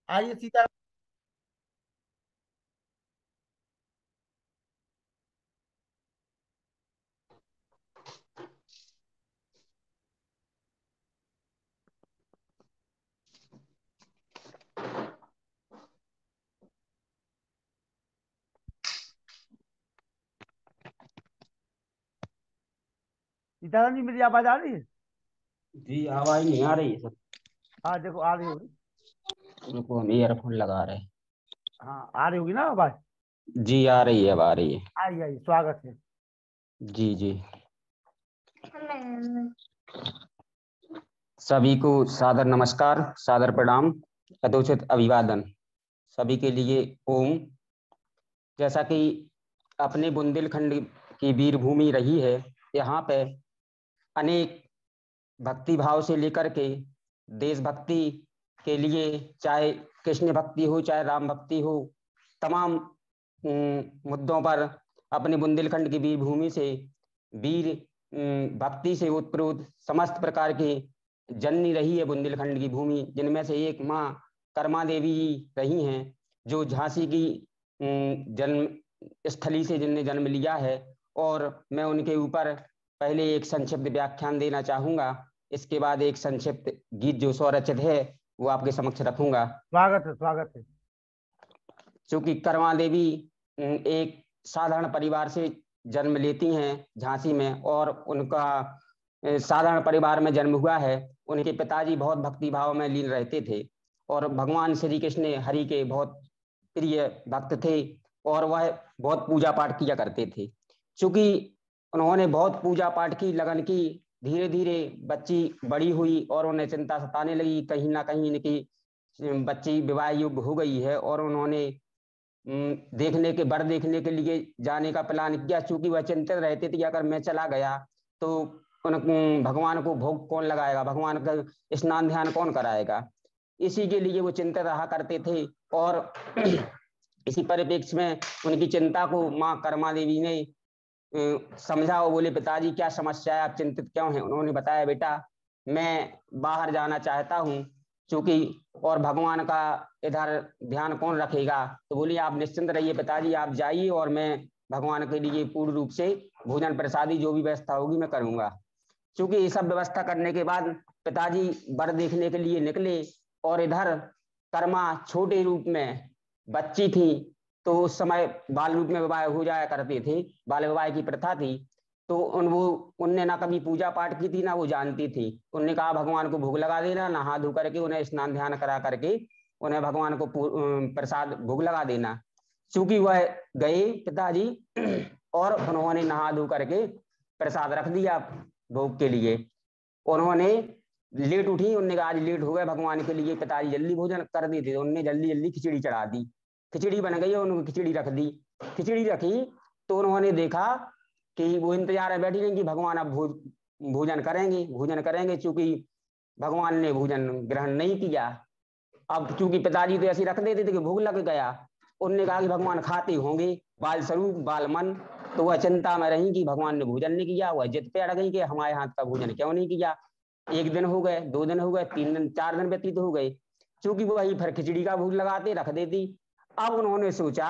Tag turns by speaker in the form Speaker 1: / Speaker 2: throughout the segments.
Speaker 1: आइए सीता। सीताराम जी, मेरी आवाज आ रही है?
Speaker 2: जी आवाज नहीं आ रही है सर।
Speaker 1: हाँ देखो, आ रही होगी।
Speaker 2: उनको हम ईयरफोन लगा रहे हैं।
Speaker 1: हाँ, आ रही होगी ना आवाज।
Speaker 2: जी आ रही है, अब आ रही है।
Speaker 1: आइए आइए, स्वागत है।
Speaker 2: जी जी। सभी को सादर नमस्कार, सादर प्रणाम, यथोचित अभिवादन सभी के लिए। ओम। जैसा कि अपने बुंदेलखंड की वीर भूमि रही है, यहाँ पे अनेक भक्ति भाव से लेकर के देशभक्ति के लिए, चाहे कृष्ण भक्ति हो चाहे राम भक्ति हो, तमाम मुद्दों पर अपने बुंदेलखंड की वीर भूमि से वीर भक्ति से उत्प्रोत समस्त प्रकार के जननी रही है बुंदेलखंड की भूमि, जिनमें से एक माँ कर्मा देवी रही हैं, जो झांसी की जन्म स्थली से जिनने जन्म लिया है। और मैं उनके ऊपर पहले एक संक्षिप्त व्याख्यान देना चाहूंगा, इसके बाद एक संक्षिप्त गीत जो स्वरचित है वो आपके समक्ष रखूंगा।
Speaker 1: स्वागत है, स्वागत है।
Speaker 2: चूंकि कर्मा देवी एक साधारण परिवार से जन्म लेती हैं झांसी में, और उनका साधारण परिवार में जन्म हुआ है। उनके पिताजी बहुत भक्ति भाव में लीन रहते थे, और भगवान श्री कृष्ण हरि के बहुत प्रिय भक्त थे, और वह बहुत पूजा पाठ किया करते थे। चूंकि उन्होंने बहुत पूजा पाठ की, लगन की, धीरे धीरे बच्ची बड़ी हुई और उन्हें चिंता सताने लगी, कहीं ना कहीं इनकी बच्ची विवाह योग्य हो गई है, और उन्होंने देखने के वर देखने के लिए जाने का प्लान किया। चूंकि वह चिंतित रहते थे कि अगर मैं चला गया तो उन भगवान को भोग कौन लगाएगा, भगवान का स्नान ध्यान कौन कराएगा। इसी के लिए वो चिंतित रहा करते थे। और इसी परिप्रेक्ष्य में उनकी चिंता को माँ कर्मा देवी ने समझा। वो बोले, पिताजी क्या समस्या है, आप चिंतित क्यों हैं? उन्होंने बताया, बेटा मैं बाहर जाना चाहता हूँ, चूंकि और भगवान का इधर ध्यान कौन रखेगा। तो बोली, आप निश्चिंत रहिए पिताजी, आप जाइए और मैं भगवान के लिए पूर्ण रूप से भोजन प्रसादी जो भी व्यवस्था होगी मैं करूंगा। चूंकि ये सब व्यवस्था करने के बाद पिताजी वर देखने के लिए निकले, और इधर कर्मा छोटे रूप में बच्ची थी, तो उस समय बाल रूप में विवाह हो जाया करते थे, बाल विवाह की प्रथा थी। तो उनने ना कभी पूजा पाठ की थी ना वो जानती थी। उनने कहा भगवान को भोग लगा देना, नहा धो करके उन्हें स्नान ध्यान करा करके उन्हें भगवान को प्रसाद भोग लगा देना। चूंकि वह गए पिताजी, और उन्होंने नहा धो करके प्रसाद रख दिया भोग के लिए। उन्होंने लेट उठी, उन्होंने कहा आज लेट हो गए भगवान के लिए, पिताजी जल्दी भोजन कर देते, उन्होंने जल्दी जल्दी खिचड़ी चढ़ा दी। खिचड़ी बन गई और उन्होंने खिचड़ी रख दी। खिचड़ी रखी तो उन्होंने देखा कि वो इंतजार में बैठी रही कि भगवान अब भोजन करेंगे, भोजन करेंगे। चूंकि भगवान ने भोजन ग्रहण नहीं किया। अब चूंकि पिताजी तो ऐसे रख देते थे कि भूख लग गया, उनने कहा कि भगवान खाते होंगे, बाल स्वरूप बाल मन। तो वह चिंता में रही कि भगवान ने भोजन नहीं किया। वह जिद पे अड़ गई कि हमारे हाथ का भोजन क्यों नहीं किया। एक दिन हो गए, 2 दिन हो गए, 3 दिन, 4 दिन व्यतीत हो गए। चूंकि वही फिर खिचड़ी का भोग लगाते रख देती। अब उन्होंने सोचा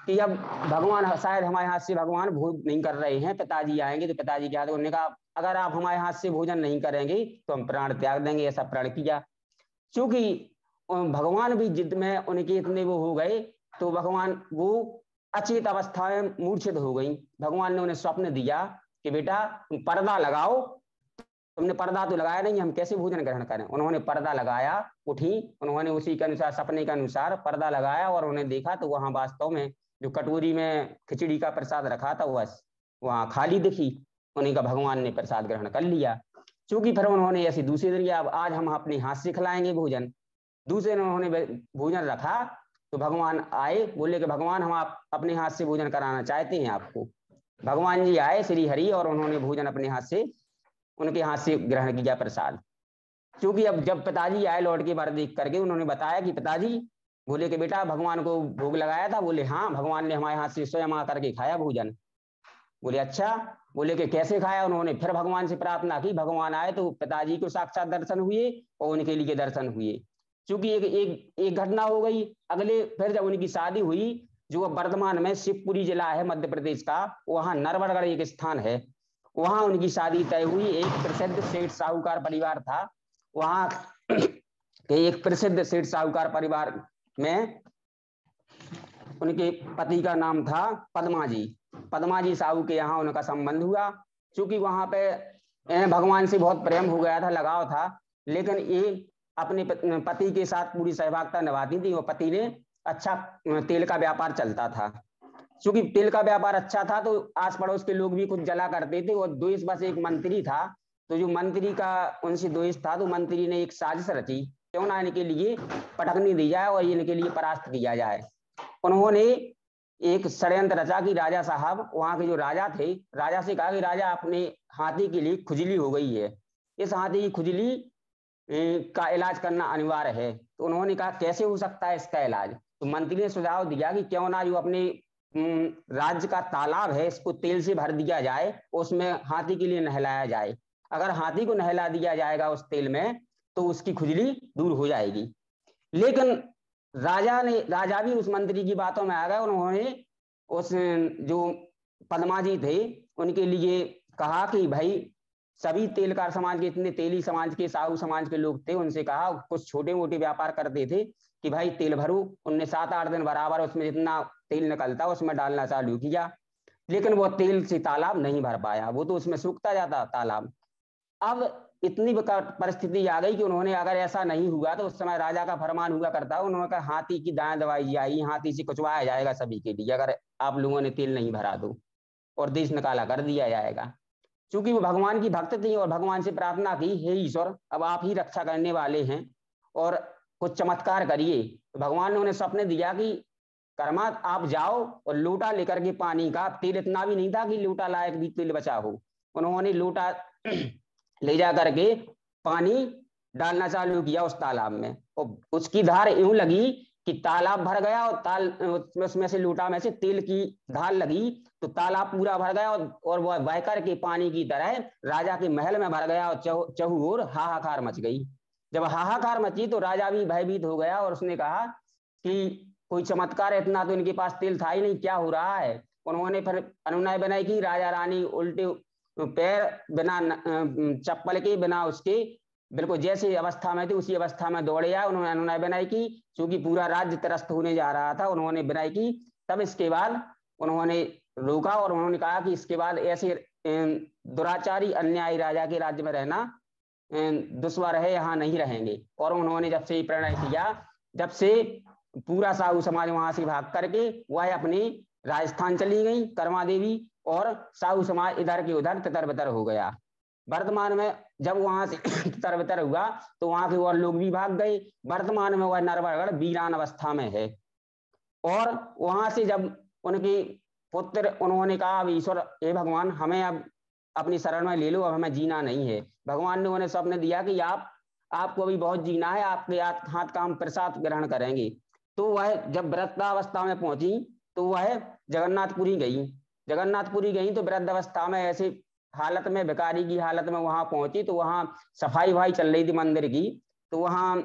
Speaker 2: कि अब भगवान शायद हमारे हाथ से भगवान भोग नहीं कर रहे हैं, पिताजी आएंगे तो पिताजी क्या। उन्होंने कहा अगर आप हमारे हाथ से भोजन नहीं करेंगे तो हम प्राण त्याग देंगे, ऐसा प्रण किया। चूंकि भगवान भी जिद में उनके इतने वो हो गए, तो भगवान वो अचेत अवस्था में मूर्छित हो गई। भगवान ने उन्हें स्वप्न दिया कि बेटा तुम पर्दा लगाओ। तुमने पर्दा तो लगाया नहीं, हम कैसे भोजन ग्रहण करें। उन्होंने पर्दा लगाया, उठी, उन्होंने उसी के अनुसार सपने के अनुसार पर्दा लगाया, और उन्हें देखा तो वहां वास्तव में जो कटोरी में खिचड़ी का प्रसाद रखा था वह वहां खाली दिखी। उन्हीं का भगवान ने प्रसाद ग्रहण कर लिया। चूंकि फिर उन्होंने ऐसे दूसरे दिन किया, अब आज हम अपने हाथ से खिलाएंगे भोजन। दूसरे दिन उन्होंने भोजन रखा, तो भगवान आए, बोले कि भगवान हम आप अपने हाथ से भोजन कराना चाहते हैं आपको। भगवान जी आए श्री हरि, और उन्होंने भोजन अपने हाथ से उनके हाथ से ग्रहण किया प्रसाद। क्योंकि अब जब पिताजी आए लौट के बार देख करके, उन्होंने बताया कि पिताजी, बोले कि बेटा भगवान को भोग लगाया था। बोले हाँ, भगवान ने हमारे हाथ से स्वयं आकर के खाया भोजन। बोले अच्छा। बोले कि कैसे खाया। उन्होंने फिर भगवान से प्रार्थना की, भगवान आए तो पिताजी को साक्षात दर्शन हुए और उनके लिए दर्शन हुए। चूंकि एक घटना हो गई। अगले फिर जब उनकी शादी हुई, जो वर्तमान में शिवपुरी जिला है मध्य प्रदेश का, वहां नरवरगढ़ एक स्थान है, वहां उनकी शादी तय हुई। एक प्रसिद्ध सेठ साहूकार परिवार था, वहां के एक प्रसिद्ध सेठ साहूकार परिवार में उनके पति का नाम था पद्माजी। पद्माजी साहू के यहाँ उनका संबंध हुआ। चूंकि वहां पे भगवान से बहुत प्रेम हो गया था, लगाव था, लेकिन ये अपने पति के साथ पूरी सहभागिता निभाती थी। और पति ने अच्छा तेल का व्यापार चलता था। चूंकि तेल का व्यापार अच्छा था तो आस पड़ोस के लोग भी कुछ जला करते थे। और द्वेष बस एक मंत्री था, तो जो मंत्री का उनसे द्वेष था, तो मंत्री ने एक साजिश रची, क्यों ना इनके लिए पटकनी दी जाए और इनके लिए परास्त किया जाए। उन्होंने एक षड्यंत्र रचा कि राजा साहब, वहां के जो राजा थे, राजा से कहा कि राजा अपने हाथी के लिए खुजली हो गई है, इस हाथी की खुजली का इलाज करना अनिवार्य है। तो उन्होंने कहा कैसे हो सकता है इसका इलाज। तो मंत्री ने सुझाव दिया कि क्यों ना जो अपने राज्य का तालाब है इसको तेल से भर दिया जाए, उसमें हाथी के लिए नहलाया जाए। अगर हाथी को नहला दिया जाएगा उस तेल में तो उसकी खुजली दूर हो जाएगी। लेकिन राजा भी उस मंत्री की बातों में आ गए। उन्होंने उस जो पद्माजी थे उनके लिए कहा कि भाई सभी तेलकार समाज के, इतने तेली समाज के, साहू समाज के लोग थे, उनसे कहा, कुछ छोटे मोटे व्यापार करते थे, कि भाई तेल भरो। उनने 7-8 दिन बराबर उसमें जितना तेल निकलता उसमें डालना चालू किया, लेकिन वो तेल से तालाब नहीं भर पाया, वो तो उसमें सूखता जाता तालाब। अब इतनी परिस्थिति आ गई कि उन्होंने, अगर ऐसा नहीं हुआ तो उस समय राजा का फरमान हुआ करता, उन्होंने कहा हाथी की दाएं दवाई जाएगी, हाथी से कुचवाया जाएगा सभी के लिए, अगर आप लोगों ने तेल नहीं भरा दो, और देश निकाला कर दिया जाएगा। चूंकि वो भगवान की भक्त थी और भगवान से प्रार्थना की, हे ईश्वर अब आप ही रक्षा करने वाले हैं और कुछ चमत्कार करिए। तो भगवान ने उन्हें सपने दिया कि कर्मा आप जाओ और लोटा लेकर के पानी का, तेल इतना भी नहीं था कि लोटा लायक भी तेल बचा हो, उन्होंने लोटा ले जा करके पानी डालना चालू किया उस तालाब में, और उसकी धार यूं लगी कि तालाब भर गया, और उसमें से लोटा में से तेल की धार लगी तो तालाब पूरा भर गया, और वह बहकर के पानी की तरह राजा के महल में भर गया, और चहु ओर हाहाकार मच गई। जब हाहाकार मची तो राजा भी भयभीत हो गया, और उसने कहा कि कोई चमत्कार, इतना तो इनके पास तेल था ही नहीं, क्या हो रहा है। उन्होंने फिर अनुनय बनाई कि राजा रानी उल्टे पैर, बिना चप्पल के, बिना उसके, बिल्कुल जैसी अवस्था में थे उसी अवस्था में दौड़े आए। उन्होंने अनुनय बनाई की, क्योंकि पूरा राज्य त्रस्त होने जा रहा था, उन्होंने बनाई की। तब इसके बाद उन्होंने रोका और उन्होंने कहा कि इसके बाद ऐसे दुराचारी अन्यायी राजा के राज्य में रहना दुश्वार है, यहाँ नहीं रहेंगे। और उन्होंने जब से प्रणय किया, जब से पूरा साहू समाज वहां से भाग करके वह अपनी राजस्थान चली गई कर्मा देवी, और साहू समाज इधर के उधर तितर बितर हो गया। वर्तमान में जब वहां से तितर बितर हुआ तो वहां के और लोग भी भाग गए। वर्तमान में वह नरवरगढ़ वीरान अवस्था में है। और वहां से जब उनके पुत्र, उन्होंने कहा अब ईश्वर, हे भगवान हमें अब अपनी शरण में ले लो, अब हमें जीना नहीं है। भगवान ने उन्हें स्वप्न दिया कि आपको अभी बहुत जीना है, आपके हाथ का हम प्रसाद ग्रहण करेंगे। तो वह जब वृद्धावस्था में पहुंची तो वह जगन्नाथपुरी गई तो वृद्धावस्था में ऐसे हालत में, भिखारी की हालत में वहां पहुंची, तो वहां सफाई वफाई चल रही थी मंदिर की। तो वहां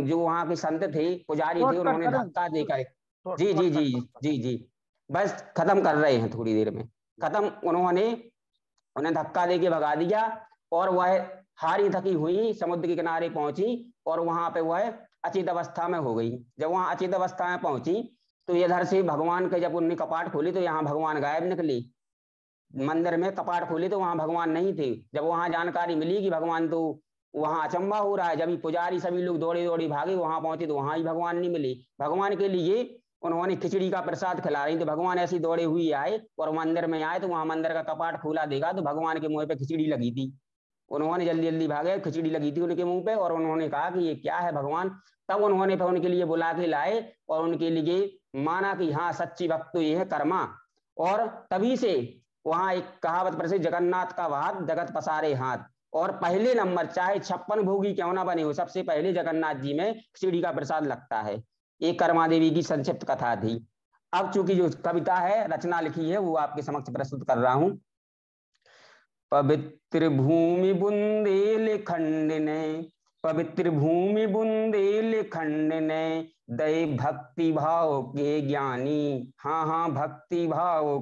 Speaker 2: जो वहां के संत थे, पुजारी थे, उन्होंने धक्का देकर, जी जी जी जी जी बस खत्म कर रहे हैं, थोड़ी देर में खत्म, उन्हें धक्का देके भगा दिया। और वह हारी थकी हुई समुद्र के किनारे पहुंची, और वहां पे वह अचेत अवस्था में हो गई। जब वहां अचेत अवस्था में पहुंची तो इधर से भगवान के, जब उनने कपाट खोली तो यहाँ भगवान गायब निकले। मंदिर में कपाट खोले तो वहां भगवान नहीं थे। जब वहां जानकारी मिली कि भगवान, तो वहां अचंबा हो रहा है। जब पुजारी सभी लोग दौड़े दौड़े भागे, वहां पहुंचे तो वहां ही भगवान नहीं मिले। भगवान के लिए उन्होंने खिचड़ी का प्रसाद खिला रही, तो भगवान ऐसी दौड़े हुई आए और मंदिर में आए, तो वहां मंदिर का कपाट खोला, देखा तो भगवान के मुंह पे खिचड़ी लगी थी। उन्होंने जल्दी जल्दी भागे, खिचड़ी लगी थी उनके मुंह पे, और उन्होंने कहा कि ये क्या है भगवान। तब उन्होंने फिर उनके लिए बुला के लाए और उनके लिए माना कि हाँ सच्ची भक्त तो ये है कर्मा। और तभी से वहां एक कहावत प्रसिद्ध, जगन्नाथ का भात जगत पसारे हाथ। और पहले नंबर, चाहे 56 भोगी क्यों ना बने हो, सबसे पहले जगन्नाथ जी में खिचड़ी का प्रसाद लगता है। एक कर्मा देवी की संक्षिप्त कथा थी। अब चूंकि जो कविता है, रचना लिखी है, वो आपके समक्ष प्रस्तुत कर रहा हूं। पवित्र भूमि बुंदेल खंड ने पवित्र भूमि बुंदेलखंड ने दे भक्ति भाव के ज्ञानी। हाँ हाँ, भक्ति भाव